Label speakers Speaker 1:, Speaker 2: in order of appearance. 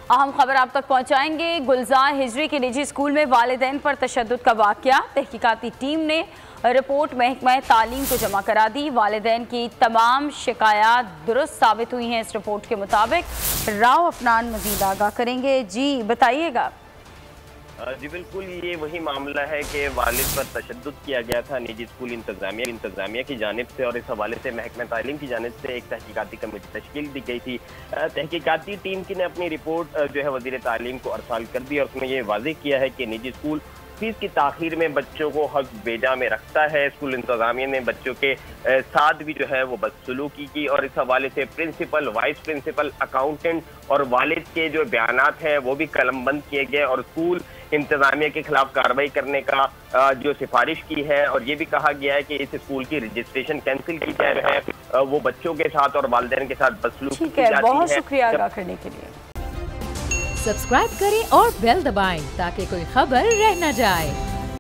Speaker 1: अहम खबर आप तक पहुंचाएंगे। गुलजार हिजरी के निजी स्कूल में वालिदैन पर तशद्दुद का वाकया। तहकीकाती टीम ने रिपोर्ट महकमा तालीम को जमा करा दी। वालिदैन की तमाम शिकायत दुरुस्त साबित हुई हैं। इस रिपोर्ट के मुताबिक राव अफनान मजीद आगाह करेंगे। जी बताइएगा।
Speaker 2: जी बिल्कुल, ये वही मामला है कि वालिद पर तशद्दुद किया गया था निजी स्कूल इंतजामिया की जानिब से, और इस हवाले से महकमा तालीम की जानिब से एक तहकीकाती कमेटी तश्कील दी गई थी। तहकीकाती टीम की ने अपनी रिपोर्ट जो है वज़ीर तालीम को अरसाल कर दी और उसमें ये वाज़ेह किया है कि निजी स्कूल फीस की ताखीर में बच्चों को हक बेजा में रखता है। स्कूल इंतजामिया ने बच्चों के साथ भी जो है वो बदसलूकी की, और इस हवाले से प्रिंसिपल, वाइस प्रिंसिपल, अकाउंटेंट और वालिद के जो बयानात हैं वो भी कलमबंद किए गए, और स्कूल इंतजामिया के खिलाफ कार्रवाई करने का जो सिफारिश की है। और ये भी कहा गया है कि इस स्कूल की रजिस्ट्रेशन कैंसिल की जाए, वो बच्चों के साथ और वालिदैन के साथ बदसलूकी की जाती है।
Speaker 1: बहुत शुक्रिया आगाह करने के लिए।
Speaker 3: सब्सक्राइब करें और बेल दबाएं ताकि कोई खबर रह न जाए।